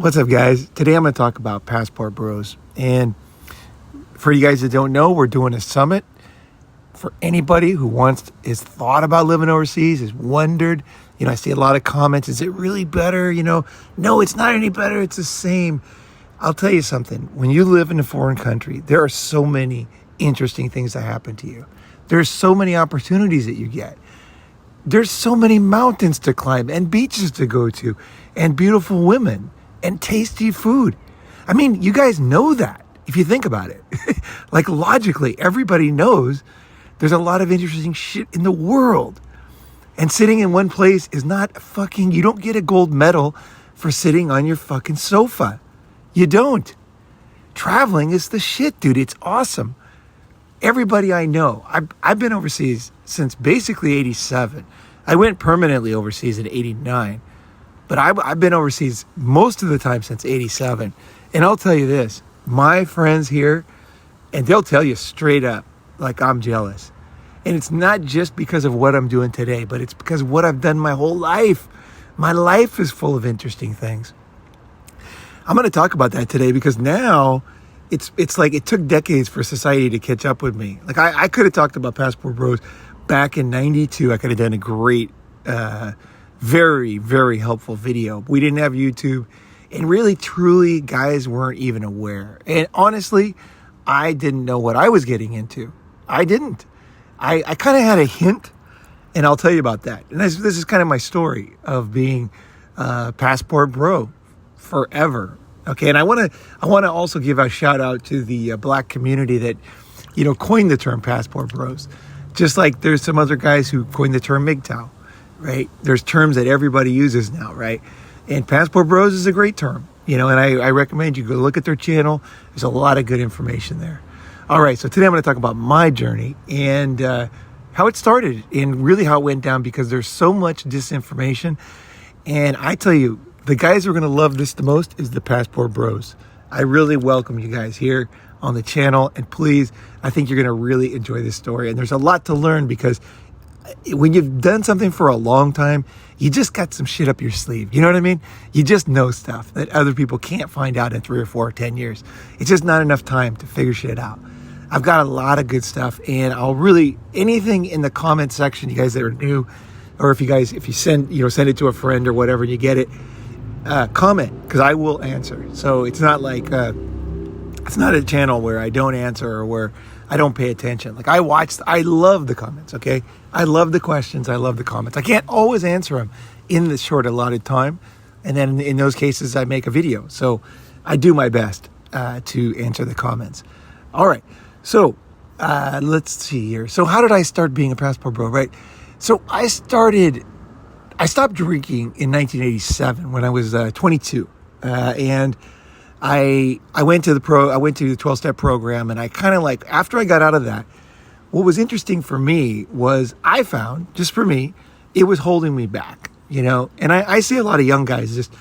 What's up, guys? Today I'm going to talk about Passport Bros. And for you guys that don't know, we're doing a summit for anybody who is thought about living overseas, has wondered. I see a lot of comments. Is it really better? No, it's not any better. It's the same. I'll tell you something. When you live in a foreign country, there are so many interesting things that happen to you. There's so many opportunities that you get. There's so many mountains to climb and beaches to go to and beautiful women and tasty food. I mean, you guys know that if you think about it. Like logically, everybody knows there's a lot of interesting shit in the world. And sitting in one place is not you don't get a gold medal for sitting on your fucking sofa. You don't. Traveling is the shit, dude. It's awesome. Everybody I know, I've been overseas since basically 87. I went permanently overseas in 89. But I've been overseas most of the time since 87. And I'll tell you this, my friends here, and they'll tell you straight up, like I'm jealous. And it's not just because of what I'm doing today, but it's because of what I've done my whole life. My life is full of interesting things. I'm going to talk about that today because now it's like it took decades for society to catch up with me. Like I could have talked about Passport Bros back in 92. I could have done a great, very, very helpful video. We didn't have YouTube, and really, truly, guys weren't even aware. And honestly, I didn't know what I was getting into. I didn't. I kind of had a hint, and I'll tell you about that. And this is kind of my story of being Passport Bro forever. Okay, and I want to also give a shout out to the black community that coined the term Passport Bros. Just like there's some other guys who coined the term MGTOW. Right? There's terms that everybody uses now, right? And Passport Bros is a great term, and I recommend you go look at their channel. There's a lot of good information there. All right, so today I'm going to talk about my journey and how it started and really how it went down because there's so much disinformation. And I tell you, the guys who are going to love this the most is the Passport Bros. I really welcome you guys here on the channel. And please, I think you're going to really enjoy this story. And there's a lot to learn because when you've done something for a long time, you just got some shit up your sleeve. You know what I mean? You just know stuff that other people can't find out in 3 or 4 or 10 years. It's just not enough time to figure shit out. I've got a lot of good stuff, and I'll really, anything in the comment section, you guys that are new, or if you send it to a friend or whatever and you get it, comment, because I will answer. So it's not like, it's not a channel where I don't answer or where I don't pay attention. Like I love the comments, okay? I love the questions. I love the comments. I can't always answer them in the short allotted time. And then in those cases, I make a video. So I do my best to answer the comments. All right. So let's see here. So how did I start being a Passport Bro, right? So I stopped drinking in 1987 when I was 22. And I went to the 12-step program, and I kind of like, after I got out of that, what was interesting for me was I found, just for me, it was holding me back, and I see a lot of young guys just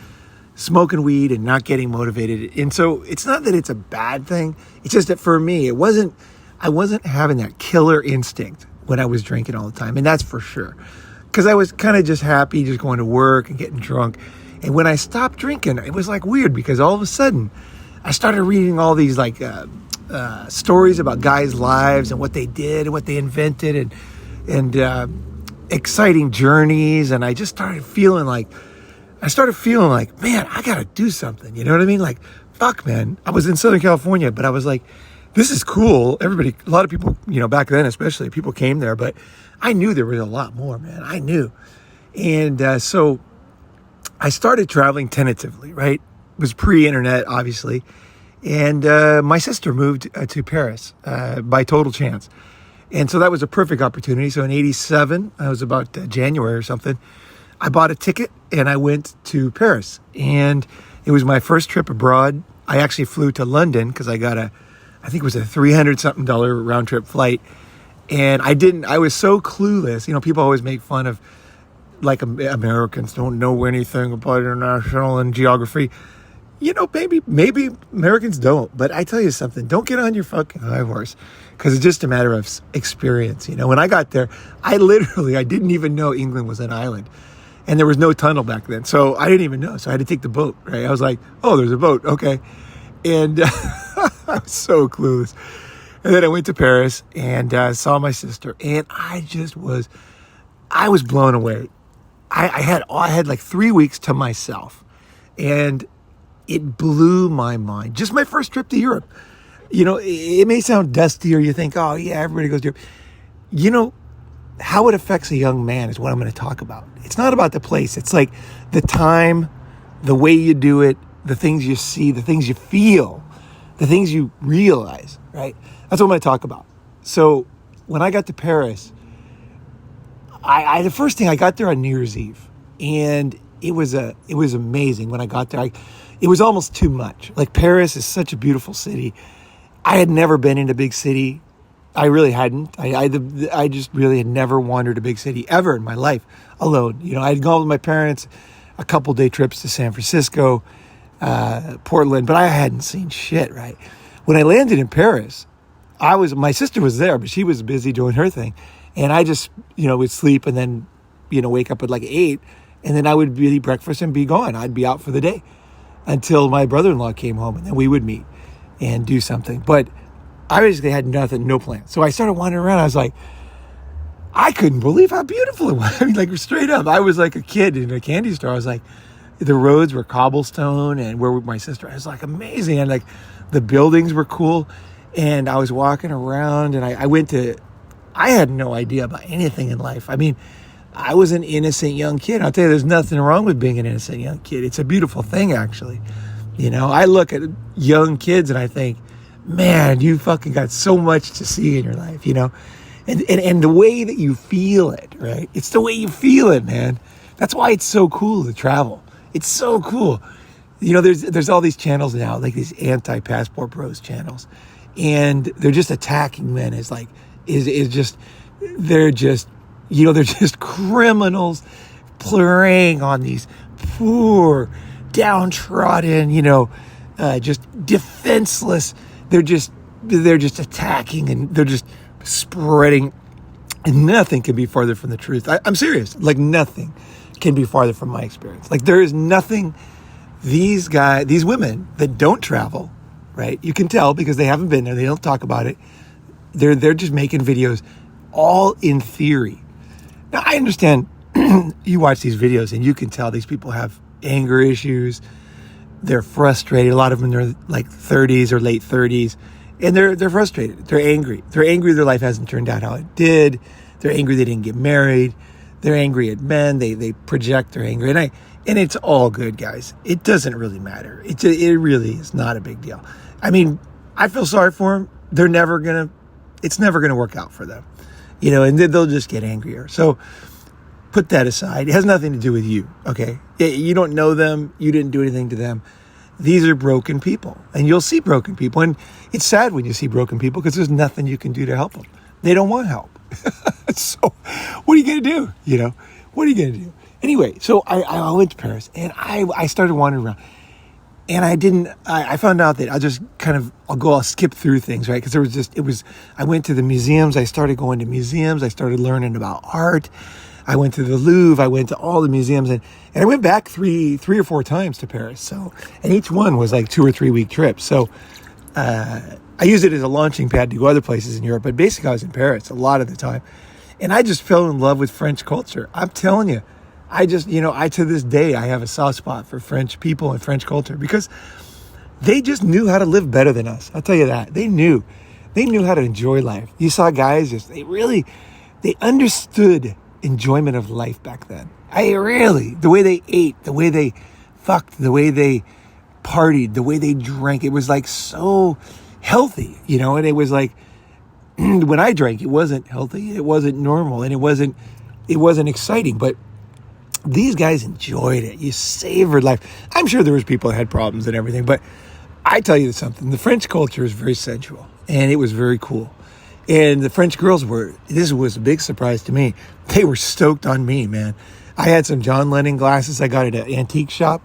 smoking weed and not getting motivated. And so it's not that it's a bad thing. It's just that for me, I wasn't having that killer instinct when I was drinking all the time. And that's for sure. Because I was kind of just happy, just going to work and getting drunk. And when I stopped drinking, it was like weird because all of a sudden I started reading all these stories about guys' lives and what they did and what they invented and exciting journeys. And I just started feeling like, man, I got to do something. You know what I mean? Like, fuck, man. I was in Southern California, but I was like, this is cool. A lot of people, back then especially, people came there, but I knew there was a lot more, man. I knew. And so I started traveling tentatively, right? It was pre-internet, obviously. And my sister moved to Paris by total chance. And so that was a perfect opportunity. So in 87, I was about January or something, I bought a ticket and I went to Paris. And it was my first trip abroad. I actually flew to London because I got I think it was a $300-something round trip flight. And I was so clueless. People always make fun of like Americans don't know anything about international and geography. Maybe Americans don't, but I tell you something, don't get on your fucking high horse because it's just a matter of experience. When I got there, I didn't even know England was an island. And there was no tunnel back then. So I didn't even know. So I had to take the boat, right? I was like, oh, there's a boat. Okay. And I was so clueless. And then I went to Paris and saw my sister. And I was blown away. I had like 3 weeks to myself. And it blew my mind. Just my first trip to Europe. You know, it may sound dusty or you think, oh, yeah, everybody goes to Europe. You know, how it affects a young man is what I'm going to talk about. It's not about the place. It's like the time, the way you do it, the things you see, the things you feel, the things you realize, right? That's what I'm going to talk about. So when I got to Paris, the first thing, I got there on New Year's Eve. And it was amazing when I got there. It was almost too much. Like, Paris is such a beautiful city. I had never been in a big city. I really hadn't. I just really had never wandered a big city ever in my life alone. You know, I'd gone with my parents a couple day trips to San Francisco, Portland, but I hadn't seen shit, right? When I landed in Paris, my sister was there, but she was busy doing her thing. And I just, would sleep and then, wake up at like 8, and then I would eat breakfast and be gone. I'd be out for the day until my brother-in-law came home, and then we would meet and do something. But I basically had nothing, no plan. So I started wandering around. I was like, I couldn't believe how beautiful it was. I mean, like, straight up, I was like a kid in a candy store. I was like, the roads were cobblestone, and where my sister, I was like, amazing. And like, the buildings were cool. And I was walking around, and I had no idea about anything in life. I mean, I was an innocent young kid. I'll tell you, there's nothing wrong with being an innocent young kid. It's a beautiful thing, actually. I look at young kids and I think, man, you fucking got so much to see in your life, and the way that you feel it, right? It's the way you feel it, man. That's why it's so cool to travel. It's so cool. There's all these channels now, like these anti-passport bros channels, and they're just attacking men they're just criminals preying on these poor, downtrodden, just defenseless. They're just attacking, and they're just spreading. And nothing can be farther from the truth. I'm serious. Like, nothing can be farther from my experience. Like, there is nothing. These women that don't travel, right? You can tell because they haven't been there. They don't talk about it. They're just making videos, all in theory. Now, I understand you watch these videos and you can tell these people have anger issues. They're frustrated. A lot of them are like 30s or late 30s, and they're frustrated. They're angry. They're angry their life hasn't turned out how it did. They're angry they didn't get married. They're angry at men. They project their anger, and it's all good, guys. It doesn't really matter. It really is not a big deal. I mean, I feel sorry for them. It's never gonna work out for them. And they'll just get angrier. So put that aside. It has nothing to do with you, okay? You don't know them. You didn't do anything to them. These are broken people, and you'll see broken people. And it's sad when you see broken people because there's nothing you can do to help them. They don't want help. So what are you going to do? What are you going to do? Anyway, so I went to Paris, and I started wandering around. And I found out that I'll skip through things, right? Because I went to the museums. I started going to museums. I started learning about art. I went to the Louvre. I went to all the museums, and I went back three or four times to Paris. So, and each one was like 2 or 3 week trips. So, I used it as a launching pad to go other places in Europe, but basically I was in Paris a lot of the time. And I just fell in love with French culture. I'm telling you, to this day, I have a soft spot for French people and French culture because they just knew how to live better than us. I'll tell you that. They knew how to enjoy life. You saw guys they understood enjoyment of life back then. The way they ate, the way they fucked, the way they partied, the way they drank, it was like so healthy, and it was like, when I drank, it wasn't healthy, it wasn't normal, and it wasn't exciting, but these guys enjoyed it. You savored life. I'm sure there was people that had problems and everything, but I tell you something, the French culture is very sensual, and it was very cool. And the French girls this was a big surprise to me. They were stoked on me, man. I had some John Lennon glasses I got at an antique shop,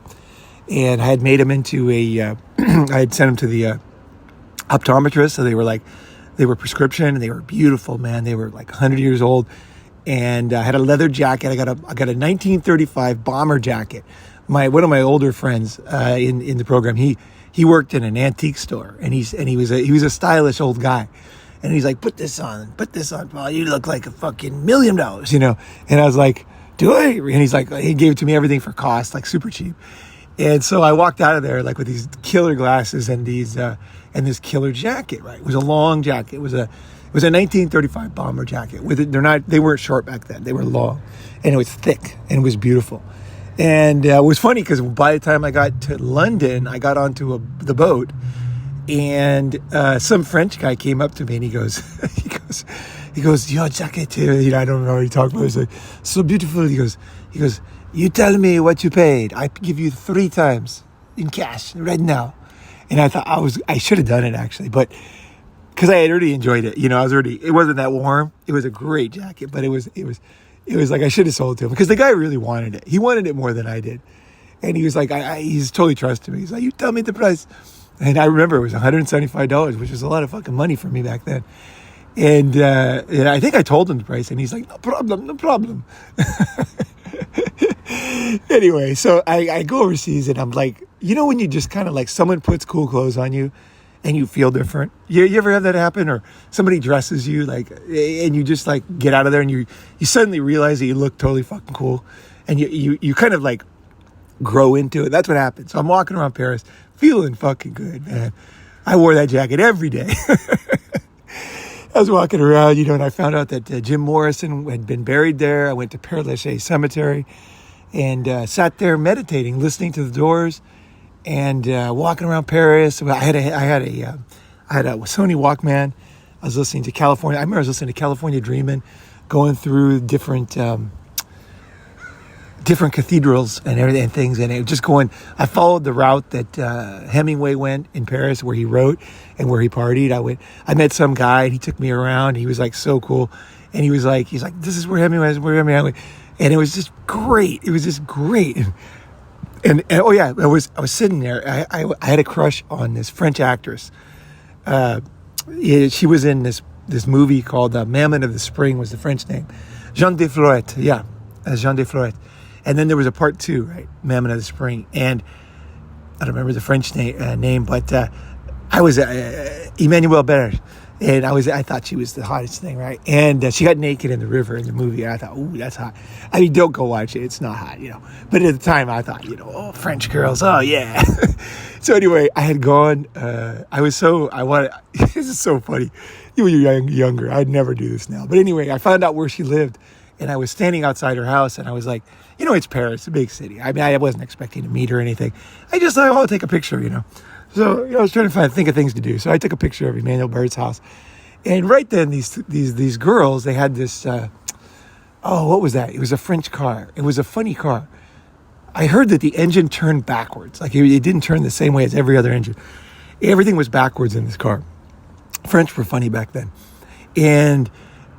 and I had made them into I had sent them to the optometrist, so they were prescription, and they were beautiful, man. They were like 100 years old. and I had a leather jacket. I got a 1935 bomber jacket. One of my older friends in the program, he worked in an antique store, and he was a stylish old guy, and he's like, put this on, Paul. You look like a fucking $1 million, And I was like, do I? And he's like, he gave it to me everything for cost, like super cheap. And so I walked out of there like with these killer glasses and this killer jacket. Right, it was a long jacket. It was a 1935 bomber jacket. They weren't short back then. They were long, and it was thick and it was beautiful. And it was funny because by the time I got to London, I got onto the boat, and some French guy came up to me and he goes, your jacket, I don't know what he talked about. It's like so beautiful. He goes, you tell me what you paid. I give you 3 times in cash right now. And I thought I should have done it actually, but because I had already enjoyed it. It wasn't that warm. It was a great jacket, but it was like I should have sold it to him because the guy really wanted it. He wanted it more than I did. And he was like, he's totally trusted me. He's like, you tell me the price. And I remember it was $175, which was a lot of fucking money for me back then. And I think I told him the price, and he's like, no problem. Anyway, so I go overseas, and I'm like, when you just kind of like someone puts cool clothes on you and you feel different. You ever have that happen? Or somebody dresses you like, and you just like get out of there and you suddenly realize that you look totally fucking cool, and you kind of like grow into it. That's what happened. So I'm walking around Paris feeling fucking good, man. I wore that jacket every day. I was walking around, and I found out that Jim Morrison had been buried there. I went to Père Lachaise Cemetery and sat there meditating, listening to the Doors, and walking around Paris. I had a Sony Walkman. I was listening to California. I remember I was listening to California Dreamin', going through different cathedrals and everything and things, and it just going. I followed the route that Hemingway went in Paris, where he wrote and where he partied. I met some guy, and he took me around. He was like so cool, and he's like, this is where Hemingway is, and it was just great. It was just great, and oh yeah, I was sitting there. I had a crush on this French actress. She was in this movie called Mammon of the Spring was the French name. Jean de Florette, yeah, Jean de Florette. And then there was a part 2, right? Mammon of the Spring. And I don't remember the French name, but I was Emmanuelle Berge. And I thought she was the hottest thing, right? And she got naked in the river in the movie. And I thought, ooh, that's hot. I mean, don't go watch it. It's not hot, But at the time, I thought, oh, French girls. Oh, yeah. So anyway, I had gone. This is so funny. When you're younger, I'd never do this now. But anyway, I found out where she lived. And I was standing outside her house, and I was like, it's Paris, a big city. I mean, I wasn't expecting to meet her or anything. I just thought, I'll take a picture, So, I was trying to think of things to do. So I took a picture of Emmanuelle Berge's house. And right then, these girls, they had this, what was that? It was a French car. It was a funny car. I heard that the engine turned backwards. Like, it didn't turn the same way as every other engine. Everything was backwards in this car. French were funny back then. And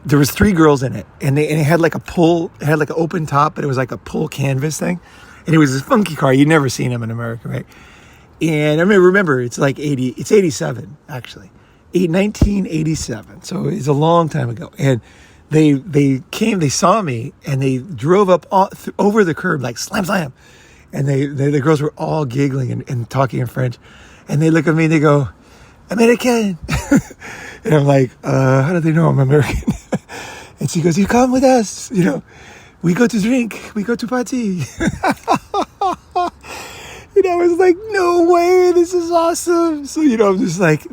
there was 3 girls in it, and it had like it had like an open top, but it was like a pull canvas thing, and it was this funky car. You'd never seen them in America, right? And I remember it's like 87 actually, 1987. So it's a long time ago. And they saw me, and they drove up over the curb like slam, and the girls were all giggling and talking in French, and they look at me and they go, American. And I'm like, how do they know I'm American? And she goes, you come with us, we go to drink, we go to party. And I was like, no way, this is awesome. So, I'm just like,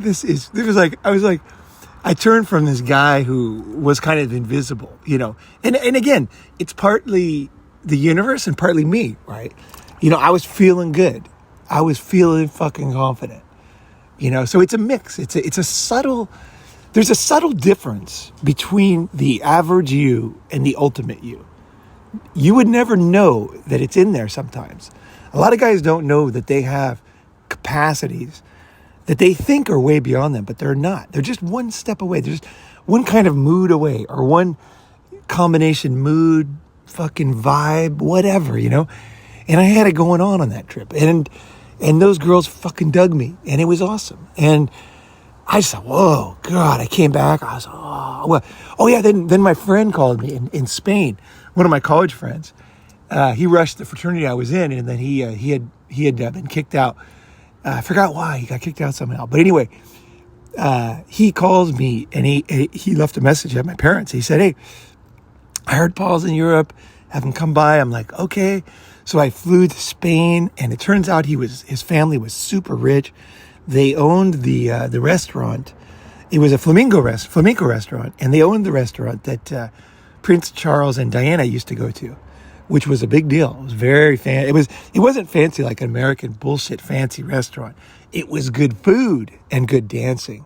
I turned from this guy who was kind of invisible, and again, it's partly the universe and partly me, right? I was feeling good. I was feeling fucking confident, so it's a mix. It's a subtle, there's a subtle difference between the average you and the ultimate you. You would never know that it's in there sometimes. A lot of guys don't know that they have capacities that they think are way beyond them, but they're not. They're just one step away. They're just one kind of mood away, or one combination mood, fucking vibe, whatever, And I had it going on that trip. And those girls fucking dug me, and it was awesome. And I just thought, whoa, God, I came back. I was, oh, well, oh yeah. Then my friend called me in Spain, one of my college friends. He rushed the fraternity I was in, and then he had been kicked out. I forgot why he got kicked out somehow. But anyway, he calls me and he left a message at my parents. He said, "Hey, I heard Paul's in Europe. Have him come by." I'm like, okay. So I flew to Spain, and it turns out his family was super rich. They owned the restaurant. It was a flamenco restaurant, and they owned the restaurant that Prince Charles and Diana used to go to, which was a big deal. It was very fancy. It wasn't fancy like an American bullshit fancy restaurant. It was good food and good dancing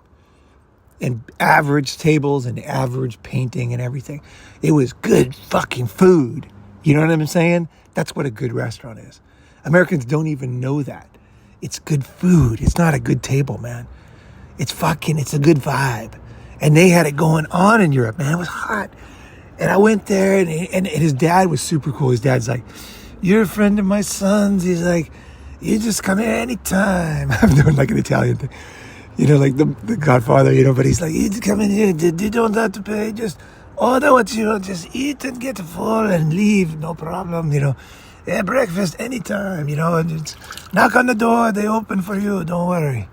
and average tables and average painting and everything. It was good fucking food. You know what I'm saying? That's what a good restaurant is. Americans don't even know that. It's good food. It's not a good table, man. It's a good vibe. And they had it going on in Europe, man. It was hot. And I went there, and his dad was super cool. His dad's like, "You're a friend of my son's." He's like, "You just come here anytime." I'm doing like an Italian thing. You know, like the Godfather, you know, but he's like, "You just come in here. You don't have to pay. Just order what you want. Just eat and get full and leave. No problem, you know. Yeah, breakfast anytime, you know. And just knock on the door. They open for you. Don't worry."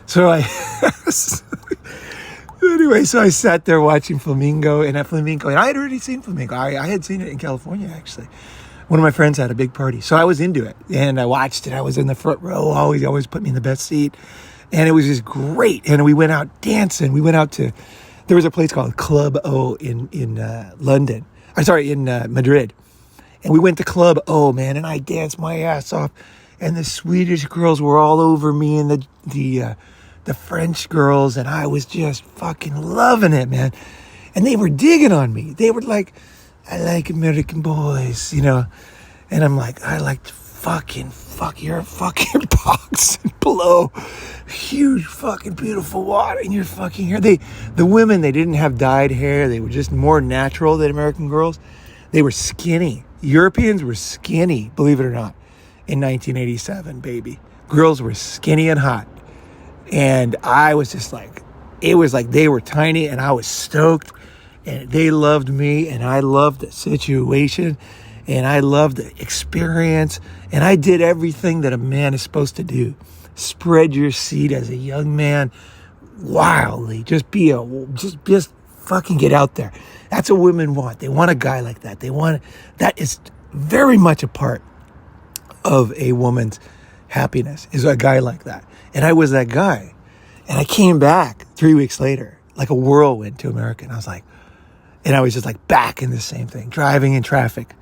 So anyway, so I sat there watching flamenco, and I had already seen flamenco. I had seen it in California, actually. One of my friends had a big party, so I was into it, and I watched it. I was in the front row. Always put me in the best seat, and it was just great. And we went out dancing. We went out to, there was a place called Club O in London. I'm sorry, in Madrid. And we went to Club O, man, and I danced my ass off. And the Swedish girls were all over me, and the French girls, and I was just fucking loving it, man. And they were digging on me. They were like, "I like American boys," you know. And I'm like, "I like to fuck your fucking box and blow huge fucking beautiful water in your fucking hair." The women, they didn't have dyed hair. They were just more natural than American girls. They were skinny. Europeans were skinny, believe it or not, in 1987, baby. Girls were skinny and hot. And I was just like, it was like they were tiny, and I was stoked, and they loved me, and I loved the situation, and I loved the experience, and I did everything that a man is supposed to do. Spread your seat as a young man wildly. Just fucking get out there. That's what women want. They want a guy like that. That is very much a part of a woman's happiness, is a guy like that. And I was that guy. And I came back 3 weeks later, like a whirlwind to America. And I was just like back in the same thing, driving in traffic,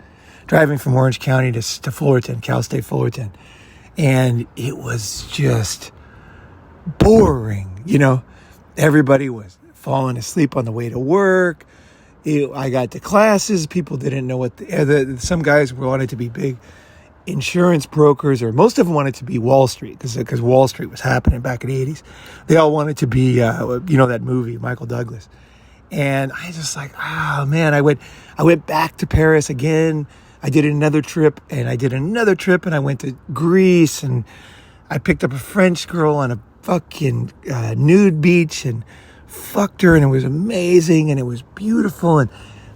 driving from Orange County to Fullerton, Cal State Fullerton. And it was just boring, you know. Everybody was falling asleep on the way to work. I got to classes. People didn't know what some guys wanted to be big insurance brokers, or most of them wanted to be Wall Street, because Wall Street was happening back in the 80s. They all wanted to be, you know, that movie, Michael Douglas. And I just like, oh man, I went back to Paris again. I did another trip, and I went to Greece, and I picked up a French girl on a fucking nude beach and fucked her, and it was amazing, and it was beautiful, and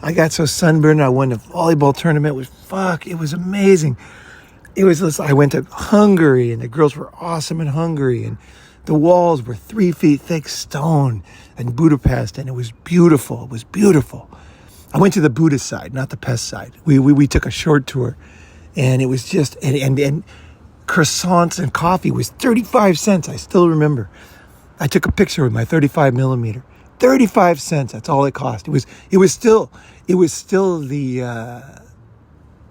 I got so sunburned. I won the volleyball tournament. It was amazing. I went to Hungary, and the girls were awesome in Hungary, and the walls were 3 feet thick stone in Budapest, and it was beautiful. It was beautiful. I went to the Buddhist side, not the pest side. We took a short tour, and it was just, and croissants and coffee was 35 cents. I still remember. I took a picture with my 35 millimeter. 35 cents. That's all it cost. It was still the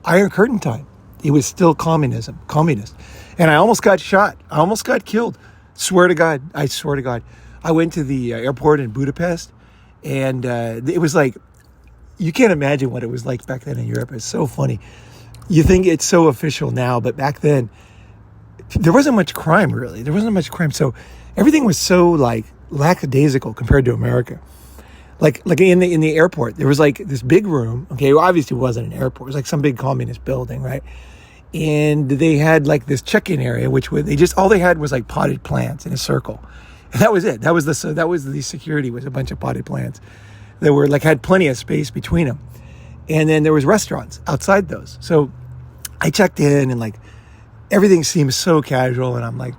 Iron Curtain time. It was still communist. And I almost got shot. I almost got killed. I swear to God. I went to the airport in Budapest, and it was like, you can't imagine what it was like back then in Europe. It's so funny. You think it's so official now, but back then, there wasn't much crime, really. There wasn't much crime. So everything was so like lackadaisical compared to America. Like in the airport, there was like this big room. Okay, well, obviously it wasn't an airport. It was like some big communist building, right? And they had like this check-in area, which all they had was like potted plants in a circle. And that was it. That was the security, was a bunch of potted plants that were like, had plenty of space between them. And then there was restaurants outside those. So I checked in and like everything seemed so casual, and I'm like,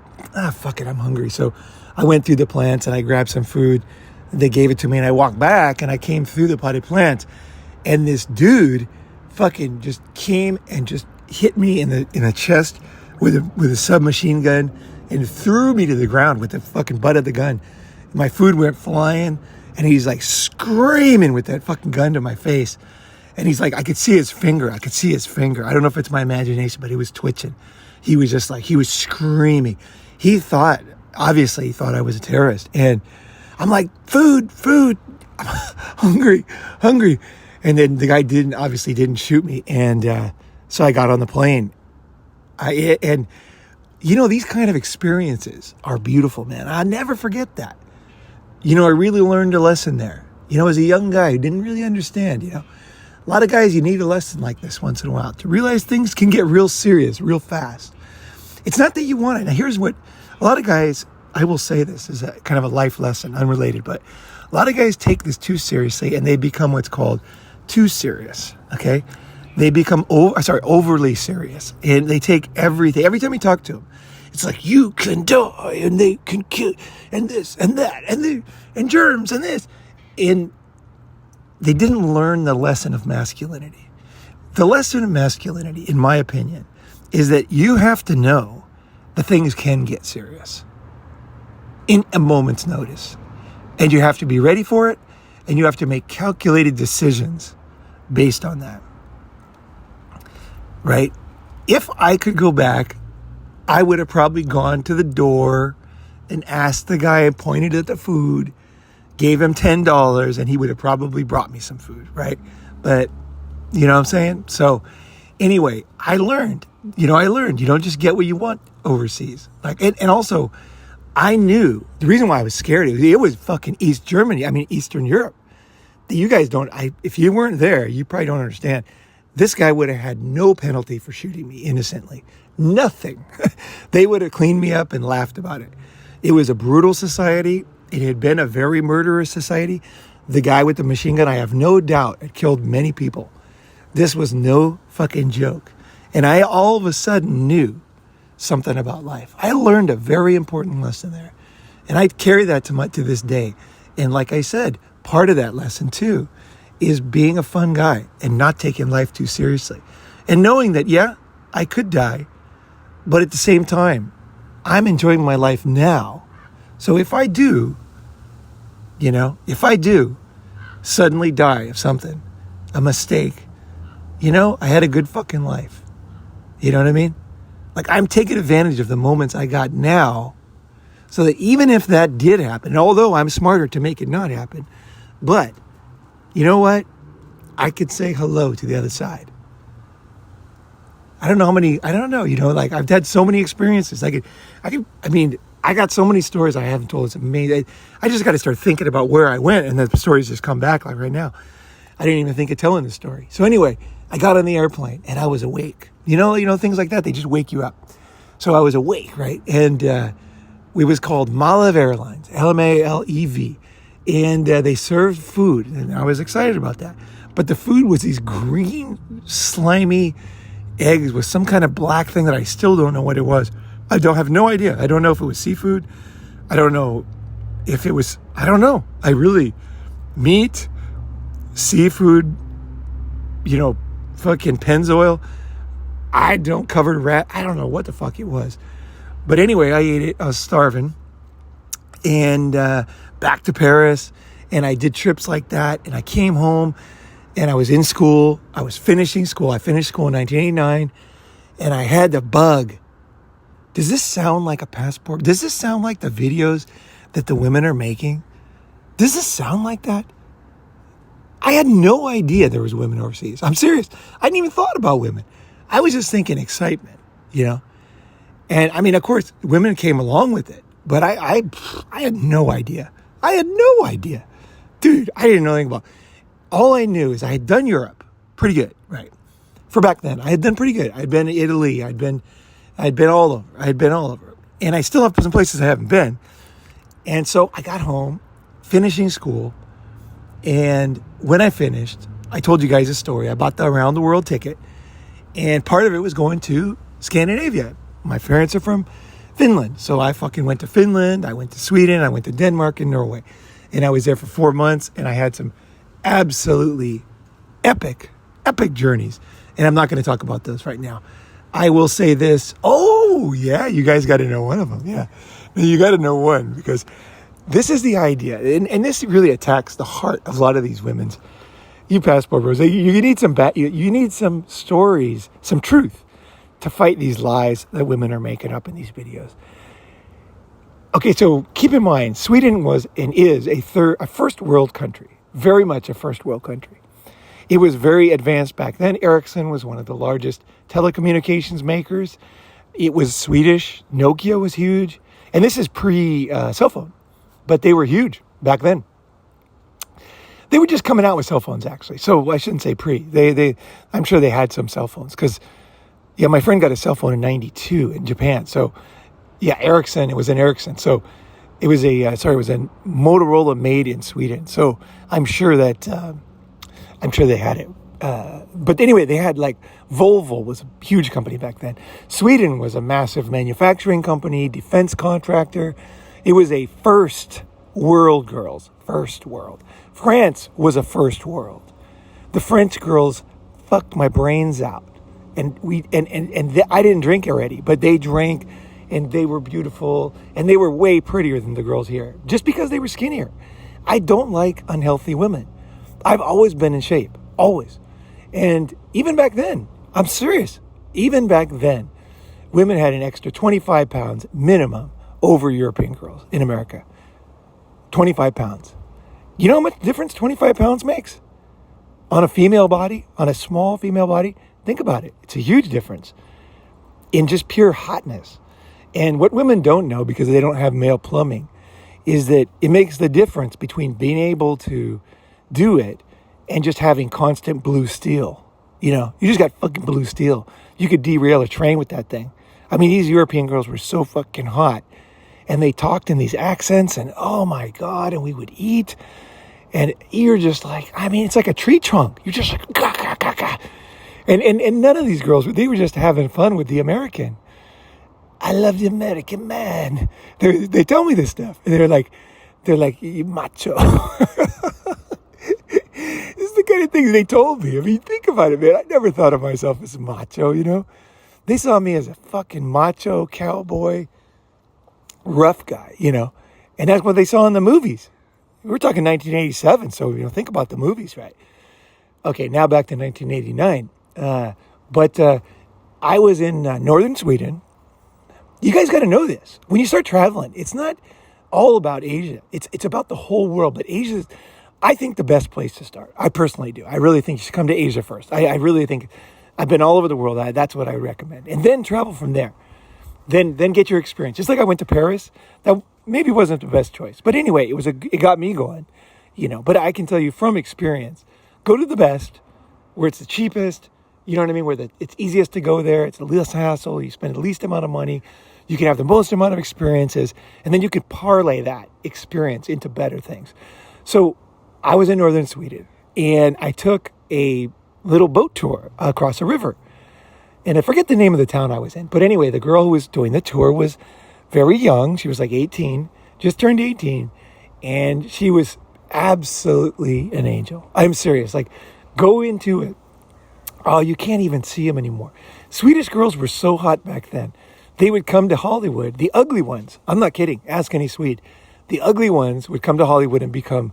fuck it, I'm hungry. So I went through the plants and I grabbed some food. They gave it to me and I walked back and I came through the potted plants, and this dude fucking just came and just hit me in the chest with a submachine gun and threw me to the ground with the fucking butt of the gun. My food went flying, and he's like screaming with that fucking gun to my face. And he's like, I could see his finger. I don't know if it's my imagination, but he was twitching. He was just like, he was screaming. Obviously he thought I was a terrorist. And I'm like, food, I'm hungry. And then the guy didn't shoot me. And so I got on the plane. And you know, these kind of experiences are beautiful, man. I'll never forget that. You know, I really learned a lesson there. You know, as a young guy who didn't really understand, you know, a lot of guys, you need a lesson like this once in a while to realize things can get real serious, real fast. It's not that you want it. Now, here's what a lot of guys, I will say this is a kind of a life lesson, unrelated, but a lot of guys take this too seriously and they become what's called too serious, okay? They become overly serious, and they take everything. Every time you talk to them, it's like, you can die and they can kill and this and that and germs and this. And they didn't learn the lesson of masculinity. The lesson of masculinity, in my opinion, is that you have to know that things can get serious in a moment's notice. And you have to be ready for it, and you have to make calculated decisions based on that. Right? If I could go back, I would have probably gone to the door and asked the guy and pointed at the food, gave him $10, and he would have probably brought me some food, right? But, you know what I'm saying? So, anyway, I learned, you don't just get what you want overseas. Like, and also, I knew, the reason why I was scared, it was fucking Eastern Europe. You guys if you weren't there, you probably don't understand. This guy would have had no penalty for shooting me innocently. Nothing. They would have cleaned me up and laughed about it. It was a brutal society. It had been a very murderous society. The guy with the machine gun, I have no doubt, had killed many people. This was no fucking joke. And I all of a sudden knew something about life. I learned a very important lesson there. And I carry that to this day. And like I said, part of that lesson too is being a fun guy and not taking life too seriously. And knowing that, yeah, I could die, but at the same time, I'm enjoying my life now. So if I do suddenly die of something, a mistake, I had a good fucking life. You know what I mean? Like, I'm taking advantage of the moments I got now so that even if that did happen, and although I'm smarter to make it not happen, but you know what? I could say hello to the other side. I don't know, like I've had so many experiences. I got so many stories I haven't told. It's amazing. I just got to start thinking about where I went, and the stories just come back like right now. I didn't even think of telling the story. So anyway, I got on the airplane and I was awake. You know, things like that, they just wake you up. So I was awake, right? And it was called Malev Airlines, LMALEV. And they served food, and I was excited about that. But the food was these green, slimy eggs with some kind of black thing that I still don't know what it was. I have no idea. I don't know if it was seafood. I don't know if it was, meat, seafood, fucking Pennzoil. Covered rat. I don't know what the fuck it was. But anyway, I ate it. I was starving. And back to Paris, and I did trips like that, and I came home, and I was in school. I was finishing school. I finished school in 1989, and I had the bug. Does this sound like a passport? Does this sound like the videos that the women are making? Does this sound like that? I had no idea there was women overseas. I'm serious. I hadn't even thought about women. I was just thinking excitement, And of course, women came along with it. But I had no idea. Dude, I didn't know anything about it. All I knew is I had done Europe pretty good, right? For back then, I had done pretty good. I'd been to Italy. I'd been all over. And I still have some places I haven't been. And so I got home, finishing school. And when I finished, I told you guys a story. I bought the around the world ticket. And part of it was going to Scandinavia. My parents are from Finland. So I fucking went to Finland. I went to Sweden. I went to Denmark and Norway. And I was there for 4 months. And I had some absolutely epic journeys. And I'm not going to talk about those right now. I will say this. Oh, yeah, you guys got to know one of them. Yeah, you got to know one, because this is the idea. And this really attacks the heart of a lot of these women's. You passport bros, you need you need some stories, some truth to fight these lies that women are making up in these videos. Okay, so keep in mind, Sweden was and is a first world country, very much a first world country. It was very advanced back then. Ericsson was one of the largest telecommunications makers. It was Swedish. Nokia was huge. And this is pre-cell phone, but they were huge back then. They were just coming out with cell phones, actually. So I shouldn't say pre. I'm sure they had some cell phones, because, yeah, my friend got a cell phone in 92 in Japan. So, yeah, Ericsson, it was an Ericsson. So it was a Motorola made in Sweden. So I'm sure they had it. But anyway, they had Volvo was a huge company back then. Sweden was a massive manufacturing company, defense contractor. It was a first world, girls, first world. France was a first world. The French girls fucked my brains out. And I didn't drink already, but they drank, and they were beautiful, and they were way prettier than the girls here, just because they were skinnier. I don't like unhealthy women. I've always been in shape, always. And even back then, I'm serious, even back then, women had an extra 25 pounds minimum over European girls in America. 25 pounds. You know how much difference 25 pounds makes on a female body, on a small female body? Think about it. It's a huge difference in just pure hotness. And what women don't know, because they don't have male plumbing, is that it makes the difference between being able to do it and just having constant blue steel. You just got fucking blue steel. You could derail a train with that thing. I mean, these European girls were so fucking hot, and they talked in these accents, and oh my God, and we would eat, and you're just like, I mean, it's like a tree trunk. You're just like, gah, gah, gah, gah. And none of these girls, they were just having fun with the American. I love the American man. They tell me this stuff, and they're like, you macho. This is the kind of things they told me. I mean, think about it, man. I never thought of myself as macho, They saw me as a fucking macho cowboy, rough guy, And that's what they saw in the movies. We're talking 1987, so, think about the movies, right? Okay, now back to 1989. But I was in northern Sweden. You guys got to know this. When you start traveling, it's not all about Asia. It's about the whole world. But Asia's, I think, the best place to start. I personally do. I really think you should come to Asia first. I really think, I've been all over the world. That's what I recommend. And then travel from there. Then get your experience. Just like I went to Paris. That maybe wasn't the best choice. But anyway, it got me going. But I can tell you from experience, go to the best, where it's the cheapest, you know what I mean? Where it's easiest to go there. It's the least hassle. You spend the least amount of money. You can have the most amount of experiences. And then you could parlay that experience into better things. So I was in northern Sweden, and I took a little boat tour across a river. And I forget the name of the town I was in. But anyway, the girl who was doing the tour was very young. She was like 18, just turned 18. And she was absolutely an angel. I'm serious. Go into it. Oh, you can't even see them anymore. Swedish girls were so hot back then. They would come to Hollywood, the ugly ones. I'm not kidding. Ask any Swede. The ugly ones would come to Hollywood and become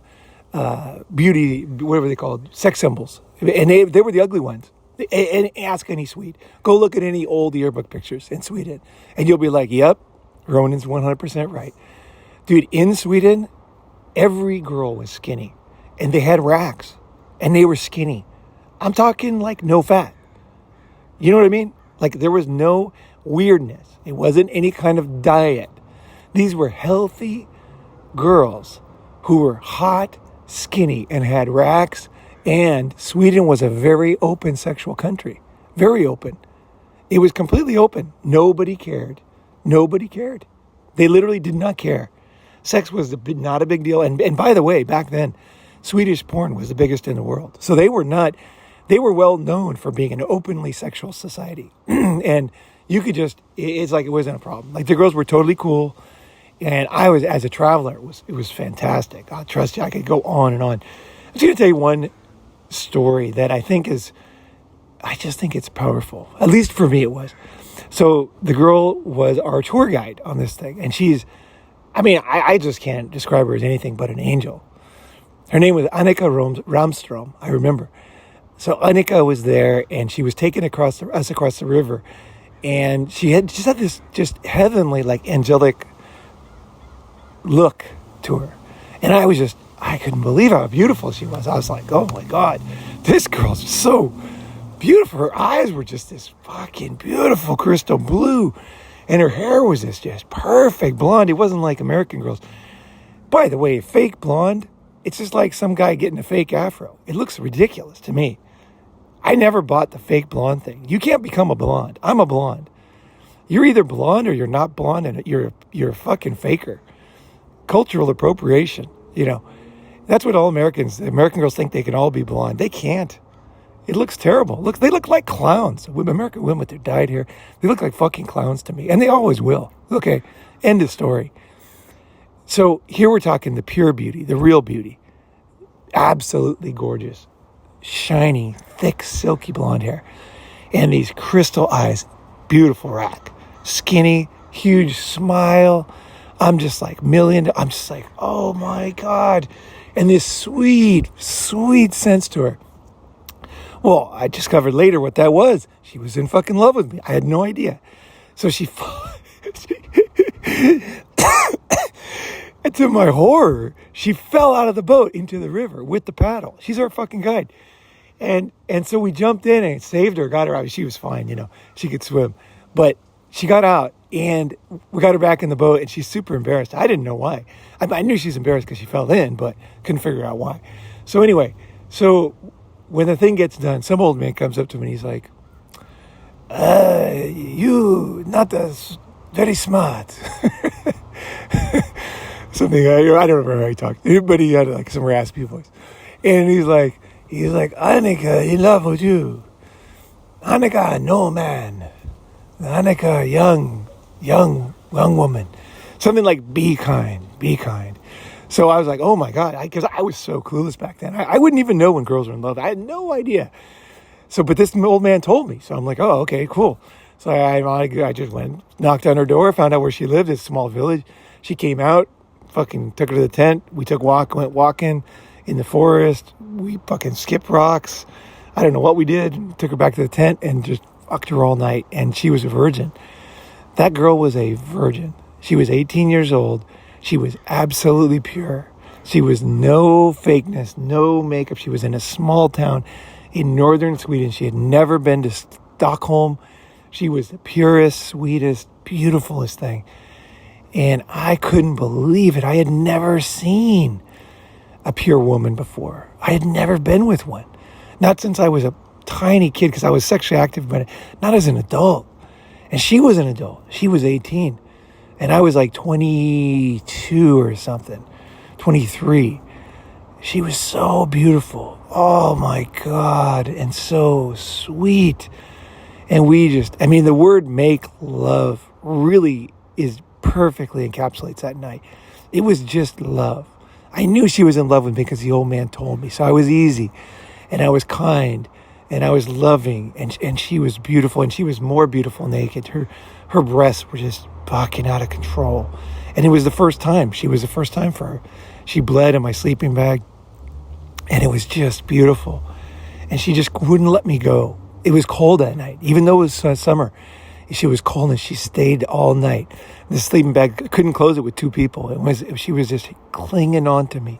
beauty, whatever they called, sex symbols. And they were the ugly ones. And ask any Swede. Go look at any old yearbook pictures in Sweden. And you'll be like, yep, Ronin's 100% right. Dude, in Sweden, every girl was skinny. And they had racks. And they were skinny. I'm talking no fat. You know what I mean? There was no weirdness. It wasn't any kind of diet. These were healthy girls who were hot, skinny, and had racks. And Sweden was a very open sexual country. Very open. It was completely open. Nobody cared. Nobody cared. They literally did not care. Sex was not a big deal. And by the way, back then, Swedish porn was the biggest in the world. So they were well known for being an openly sexual society. And you could it's like it wasn't a problem. Like the girls were totally cool. And I was, as a traveler, it was fantastic. I'll trust you, I could go on and on. I'm just going to tell you one story that I just think it's powerful. At least for me it was. So the girl was our tour guide on this thing. And I just can't describe her as anything but an angel. Her name was Annika Ramstrom, I remember. So Annika was there, and she was taken across the river. And she had this just heavenly, like angelic look to her. And I couldn't believe how beautiful she was. I was like, oh my God, this girl's so beautiful. Her eyes were just this fucking beautiful crystal blue. And her hair was this just perfect blonde. It wasn't like American girls. By the way, fake blonde, it's just like some guy getting a fake afro. It looks ridiculous to me. I never bought the fake blonde thing. You can't become a blonde. I'm a blonde. You're either blonde or you're not blonde, and you're a fucking faker. Cultural appropriation, That's what all American girls think they can all be blonde. They can't. It looks terrible. They look like clowns. American women with their dyed hair, they look like fucking clowns to me. And they always will. Okay, end of story. So here we're talking the pure beauty, the real beauty. Absolutely gorgeous. Shiny, thick, silky blonde hair. And these crystal eyes. Beautiful rack. Skinny, huge smile. I'm just like oh my God. And this sweet, sweet sense to her. Well, I discovered later what that was. She was in fucking love with me. I had no idea. So and to my horror, she fell out of the boat into the river with the paddle. She's our fucking guide. And so we jumped in and saved her, got her out. She was fine, she could swim. But she got out, and we got her back in the boat, and she's super embarrassed. I didn't know why. I knew she was embarrassed because she fell in, but couldn't figure out why. So anyway, when the thing gets done, some old man comes up to me and he's like, you not as very smart. Something, I don't remember how he talked, but he had like some raspy voice. And he's like, Annika, in love with you. Annika, no man. Annika, young woman. Something like, be kind. So I was like, oh my God, because I was so clueless back then. I wouldn't even know when girls were in love. I had no idea. So, but this old man told me. So I'm like, oh, okay, cool. So I just went, knocked on her door, found out where she lived, this small village. She came out, fucking took her to the tent. We went walking in the forest. We fucking skipped rocks. I don't know what we did. Took her back to the tent and just fucked her all night. And she was a virgin. That girl was a virgin. She was 18 years old. She was absolutely pure. She was no fakeness, no makeup. She was in a small town in northern Sweden. She had never been to Stockholm. She was the purest, sweetest, beautifulest thing. And I couldn't believe it. I had never seen a pure woman before. I had never been with one. Not since I was a tiny kid, because I was sexually active, but not as an adult. And she was an adult. She was 18. And I was like 22 or something, 23. She was so beautiful. Oh my God. And so sweet. And the word make love really perfectly encapsulates that night. It was just love. I knew she was in love with me because the old man told me. So I was easy, and I was kind, and I was loving, and she was beautiful, and she was more beautiful naked. Her breasts were just fucking out of control. And it was the first time. She was the first time for her. She bled in my sleeping bag, and it was just beautiful. And she just wouldn't let me go. It was cold that night, even though it was summer. She was cold, and she stayed all night. The sleeping bag, couldn't close it with two people. She was just clinging on to me.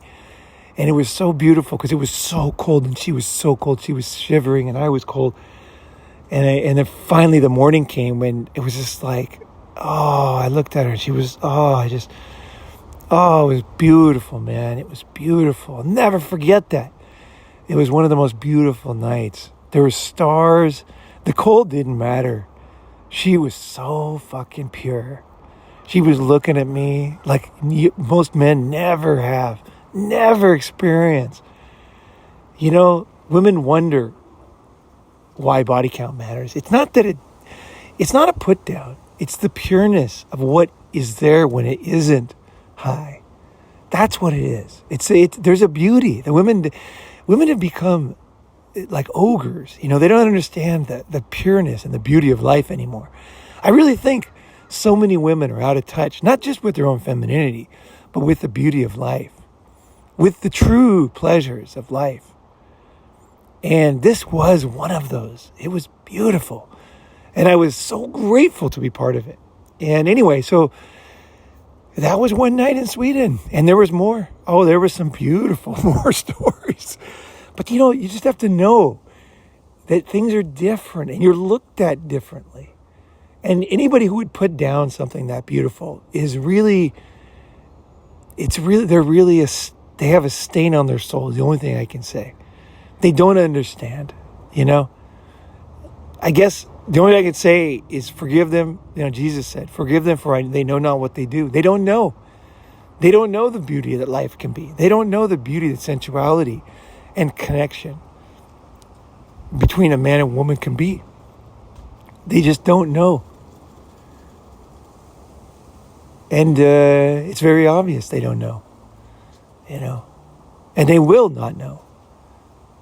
And it was so beautiful because it was so cold, and she was so cold. She was shivering, and I was cold. And then finally the morning came when it was just like, I looked at her, and she was, it was beautiful, man. It was beautiful. I'll never forget that. It was one of the most beautiful nights. There were stars. The cold didn't matter. She was so fucking pure. She was looking at me like most men never experience. Women wonder why body count matters. It's not a put down. It's the pureness of what is there when it isn't high. That's what it is. There's a beauty. The women have become like ogres. They don't understand the pureness and the beauty of life anymore. I really think so many women are out of touch, not just with their own femininity, but with the beauty of life, with the true pleasures of life. And this was one of those. It was beautiful. And I was so grateful to be part of it. And anyway, so that was one night in Sweden. And there was more. Oh, there were some beautiful more stories. But you just have to know that things are different and you're looked at differently. And anybody who would put down something that beautiful is they have a stain on their soul, is the only thing I can say. They don't understand, I guess the only thing I can say is forgive them. Jesus said, forgive them for they know not what they do. They don't know. They don't know the beauty that life can be. They don't know the beauty that sensuality and connection between a man and woman can be. They just don't know. And it's very obvious they don't know, and they will not know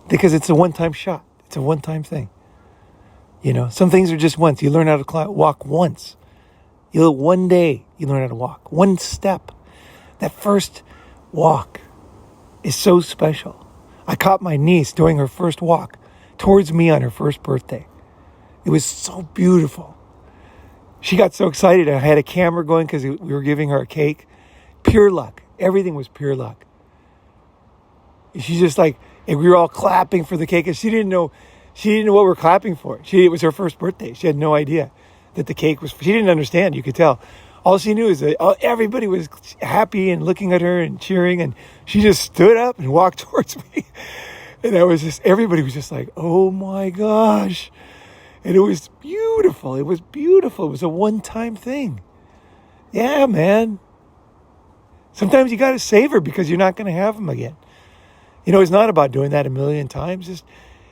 because it's a one-time shot. It's a one-time thing. Some things are just once. You learn how to walk once. One day you learn how to walk. One step. That first walk is so special. I caught my niece doing her first walk towards me on her first birthday. It was so beautiful. She got so excited. I had a camera going because we were giving her a cake. Pure luck. Everything was pure luck. She's just and we were all clapping for the cake. And she didn't know what we were clapping for. It was her first birthday. She had no idea that the cake was. She didn't understand. You could tell. All she knew is that everybody was happy and looking at her and cheering. And she just stood up and walked towards me. And everybody was just like, oh my gosh. And it was beautiful. It was beautiful. It was a one-time thing. Yeah, man. Sometimes you got to savor because you're not going to have them again. It's not about doing that a million times.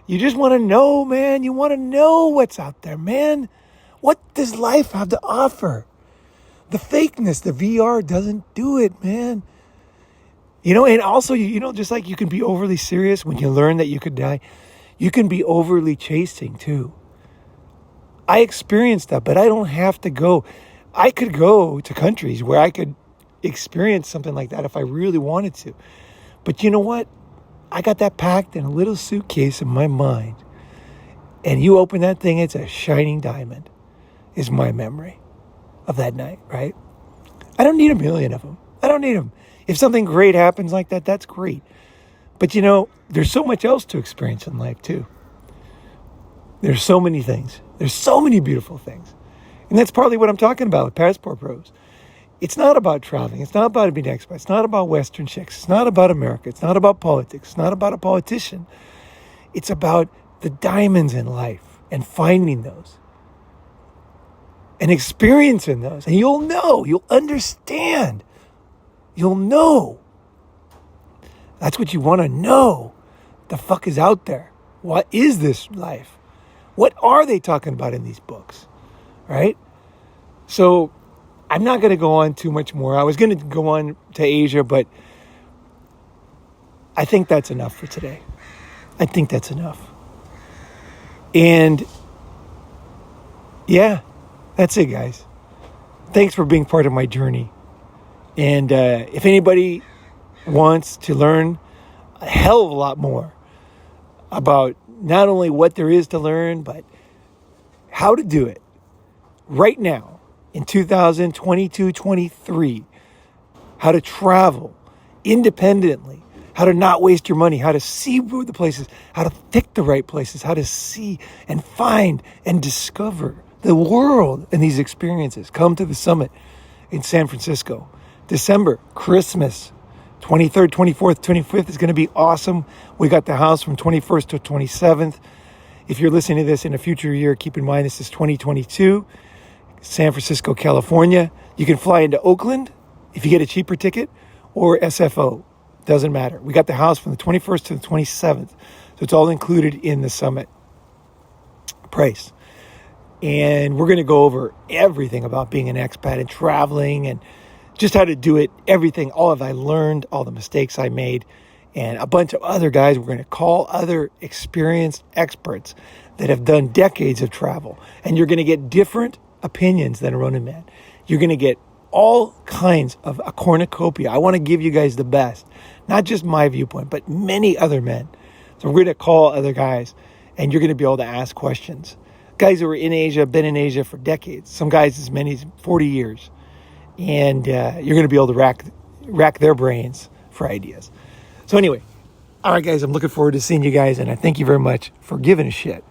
You just want to know, man. You want to know what's out there, man. What does life have to offer? The fakeness, the VR doesn't do it, man. And also, just like you can be overly serious when you learn that you could die, you can be overly chasing too. I experienced that, but I don't have to go. I could go to countries where I could experience something like that if I really wanted to. But you know what? I got that packed in a little suitcase in my mind. And you open that thing, it's a shining diamond, is my memory of that night, right? I don't need a million of them. I don't need them. If something great happens like that, that's great. But there's so much else to experience in life too. There's so many things. There's so many beautiful things. And that's partly what I'm talking about with Passport Bros. It's not about traveling. It's not about being an expat. It's not about Western chicks. It's not about America. It's not about politics. It's not about a politician. It's about the diamonds in life and finding those and experiencing those. And you'll know. You'll understand. You'll know. That's what you want to know. The fuck is out there? What is this life? What are they talking about in these books? Right? So I'm not going to go on too much more. I was going to go on to Asia, but I think that's enough for today. I think that's enough. And yeah, that's it, guys. Thanks for being part of my journey. And if anybody wants to learn a hell of a lot more about not only what there is to learn, but how to do it right now in 2022-23, how to travel independently, how to not waste your money, how to see the places, how to pick the right places, how to see and find and discover the world in these experiences. Come to the summit in San Francisco. December, Christmas, 23rd, 24th, 25th is going to be awesome. We got the house from 21st to 27th. If you're listening to this in a future year, keep in mind this is 2022, San Francisco, California. You can fly into Oakland if you get a cheaper ticket, or SFO. Doesn't matter. We got the house from the 21st to the 27th. So it's all included in the summit price. And we're going to go over everything about being an expat and traveling and just how to do it, everything, all of I learned, all the mistakes I made, and a bunch of other guys. We're going to call other experienced experts that have done decades of travel. And you're going to get different opinions than a Ronin man. You're going to get all kinds of a cornucopia. I want to give you guys the best, not just my viewpoint, but many other men. So we're going to call other guys, and you're going to be able to ask questions. Guys who are in Asia, been in Asia for decades. Some guys as many as 40 years. And you're going to be able to rack their brains for ideas. So anyway, all right, guys, I'm looking forward to seeing you guys, and I thank you very much for giving a shit.